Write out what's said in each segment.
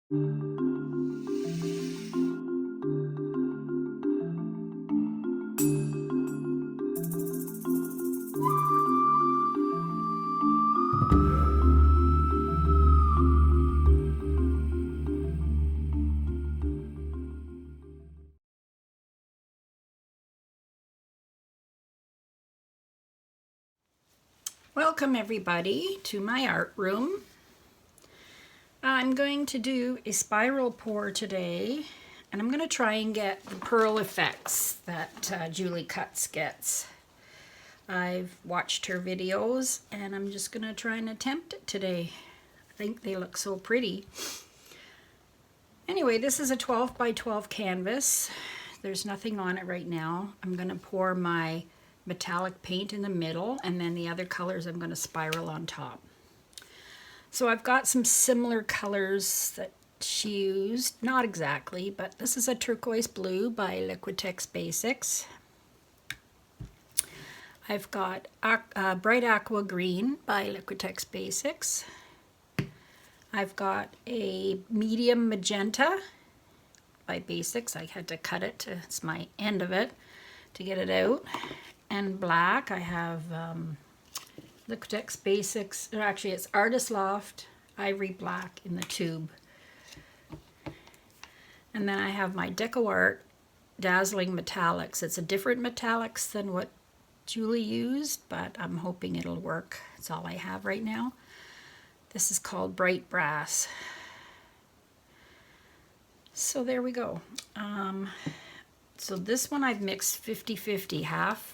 Welcome everybody to my art room. I'm going to do a spiral pour today, and I'm going to try and get the pearl effects that Julie Cutts gets. I've watched her videos and I'm just going to try and attempt it today. I think they look so pretty. Anyway, this is a 12 by 12 canvas. There's nothing on it right now. I'm going to pour my metallic paint in the middle, and then the other colors I'm going to spiral on top. So I've got some similar colors that she used, not exactly, but this is a turquoise blue by Liquitex Basics. I've got bright aqua green by Liquitex Basics. I've got a medium magenta by Basics. I had to cut it to, it's my end of it, to get it out. And black, I have Liquitex Basics, or actually it's Artist Loft Ivory Black in the tube. And then I have my DecoArt Dazzling Metallics. It's a different metallics than what Julie used, but I'm hoping it'll work. That's all I have right now. This is called Bright Brass. So there we go. So this one I've mixed 50-50, half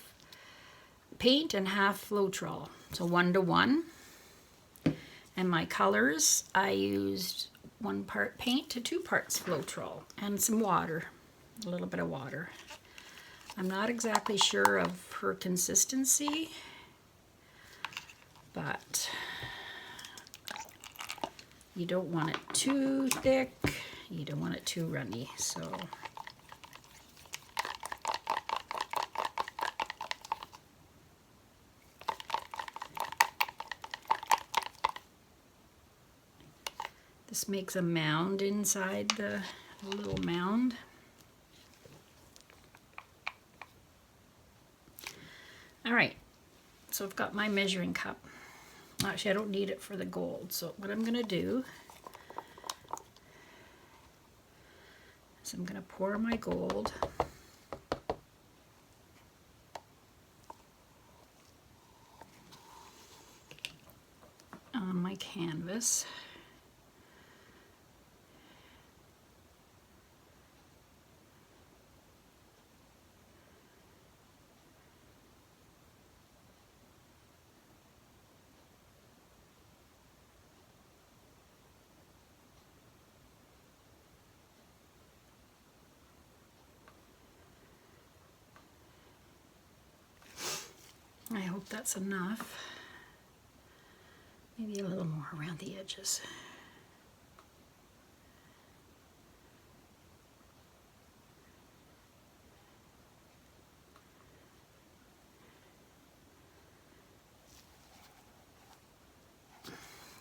paint and half floetrol, so 1:1. And my colors, I used 1 part paint to 2 parts floetrol and some water, a little bit of water. I'm not exactly sure of her consistency, but you don't want it too thick, you don't want it too runny, so this makes a mound inside the little mound. All right, so I've got my measuring cup. Actually, I don't need it for the gold, so what I'm going to do is I'm going to pour my gold on my canvas. I hope that's enough. Maybe a little more around the edges.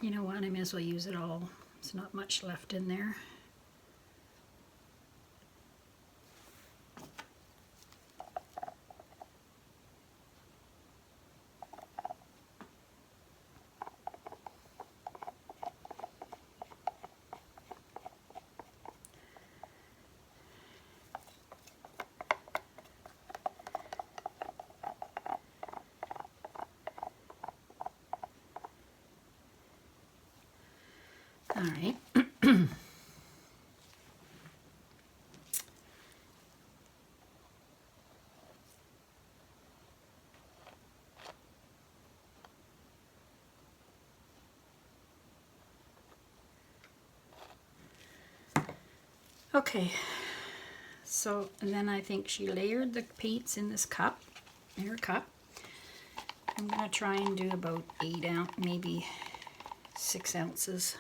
You know what, I may as well use it all. There's not much left in there. All right. Okay, so, and then I think she layered the paints in this cup, in her cup. I'm going to try and do about 8 ounce, maybe 6 ounces.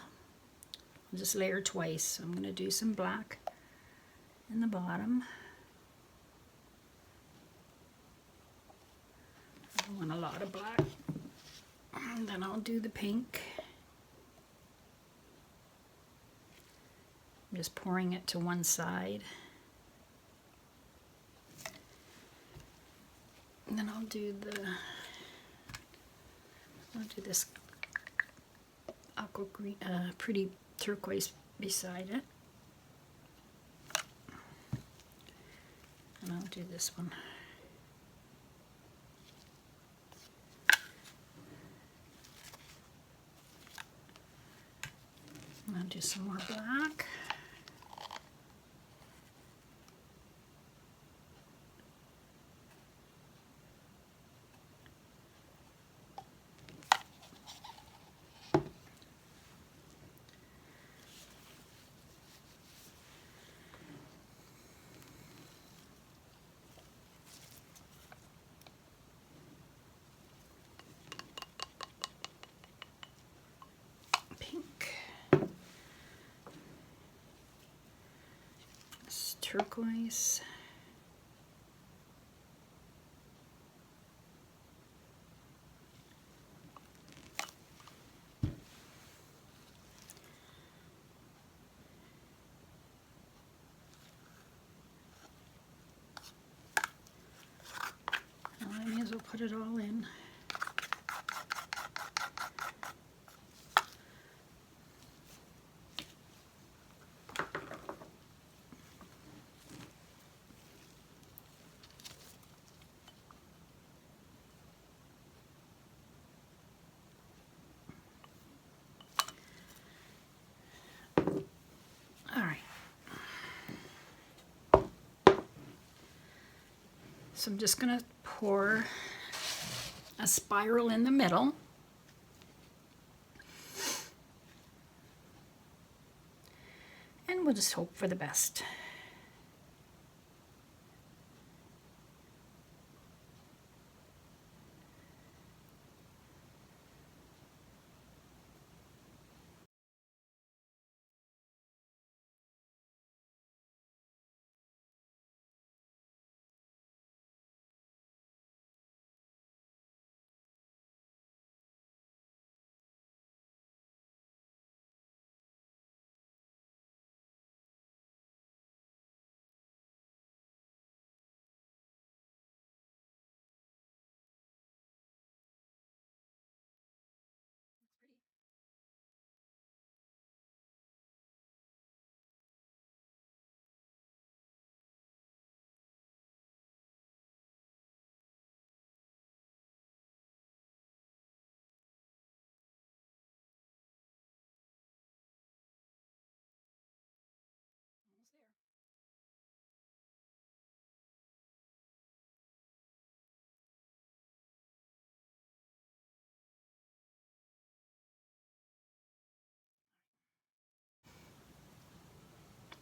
I'll just layer twice. So I'm going to do some black in the bottom. I don't want a lot of black. And then I'll do the pink. I'm just pouring it to one side. And then I'll do this aqua green, pretty turquoise beside it. And I'll do this one. And I'll do some more black. Turquoise. Well, I may as well put it all in. So I'm just going to pour a spiral in the middle. And we'll just hope for the best.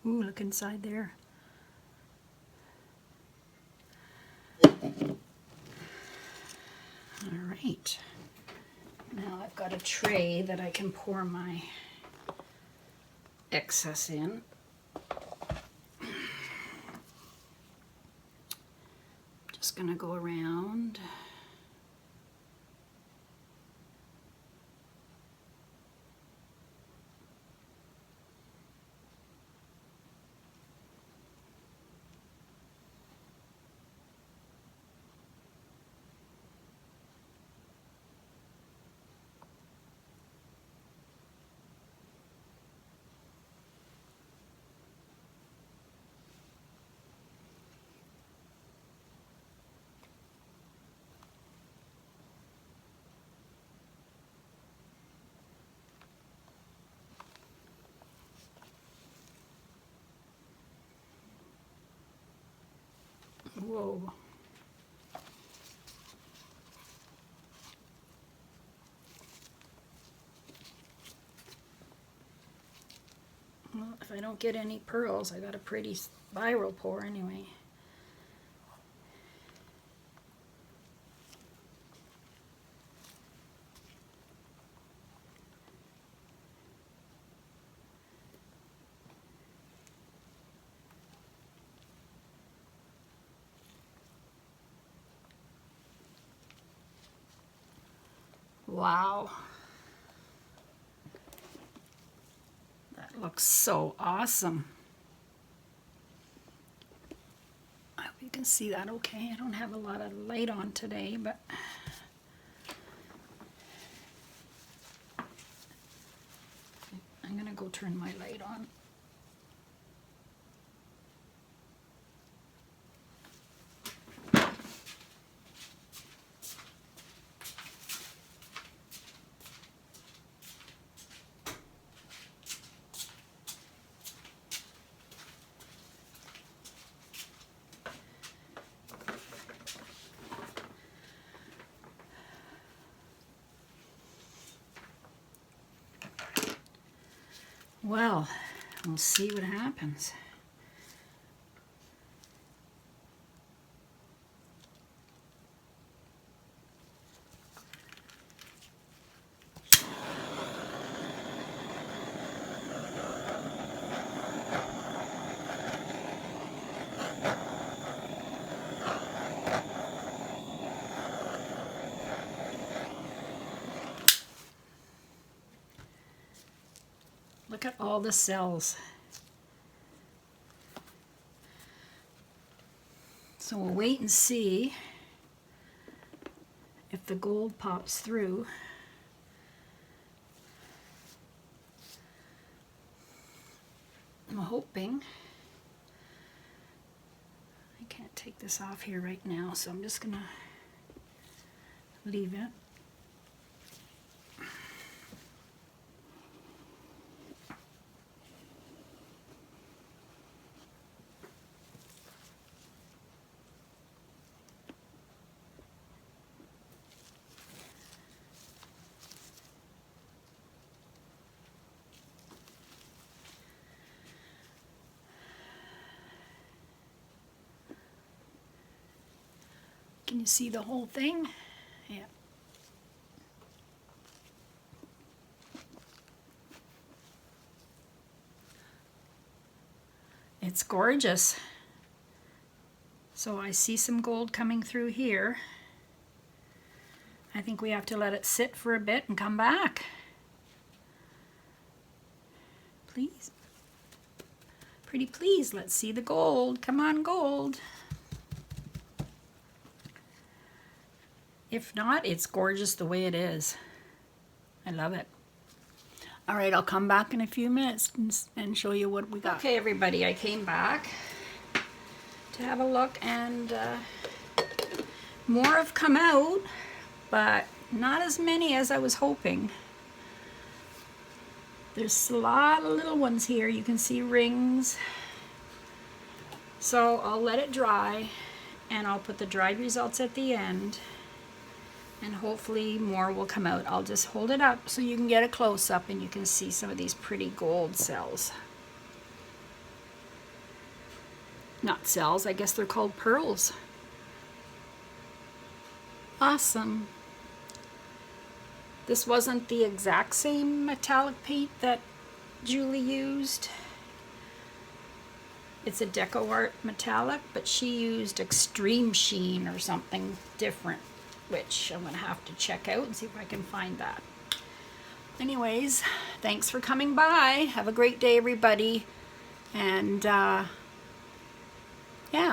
Ooh, look inside there. All right. Now I've got a tray that I can pour my excess in. Just gonna go around. Whoa. Well, if I don't get any pearls, I got a pretty spiral pour anyway. Wow. That looks so awesome. I hope you can see that okay. I don't have a lot of light on today, but I'm gonna go turn my light on. Well, we'll see what happens. Look at all the cells. So we'll wait and see if the gold pops through. I'm hoping. I can't take this off here right now, so I'm just gonna leave it. Can you see the whole thing? Yeah. It's gorgeous. So I see some gold coming through here. I think we have to let it sit for a bit and come back. Please. Pretty please, let's see the gold. Come on, gold. If not, it's gorgeous the way it is. I love it. All right, I'll come back in a few minutes and show you what we got. Okay, everybody, I came back to have a look, and more have come out, but not as many as I was hoping. There's a lot of little ones here. You can see rings. So I'll let it dry, and I'll put the dried results at the end. And hopefully more will come out. I'll just hold it up so you can get a close-up and you can see some of these pretty gold cells. Not cells, I guess they're called pearls. Awesome. This wasn't the exact same metallic paint that Julie used. It's a Deco Art metallic, but she used Extreme Sheen or something different, which I'm going to have to check out and see if I can find that. Anyways, thanks for coming by. Have a great day, everybody. And yeah,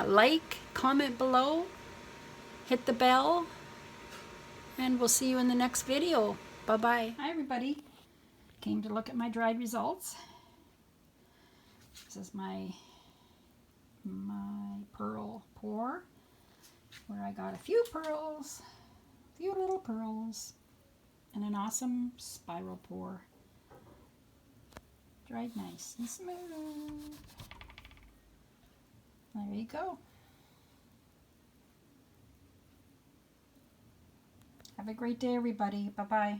like, comment below, hit the bell, and we'll see you in the next video. Bye-bye. Hi, everybody. Came to look at my dried results. This is my pearl pour, where I got a few pearls. Few little pearls and an awesome spiral pour. Dried nice and smooth. There you go. Have a great day, everybody. Bye-bye.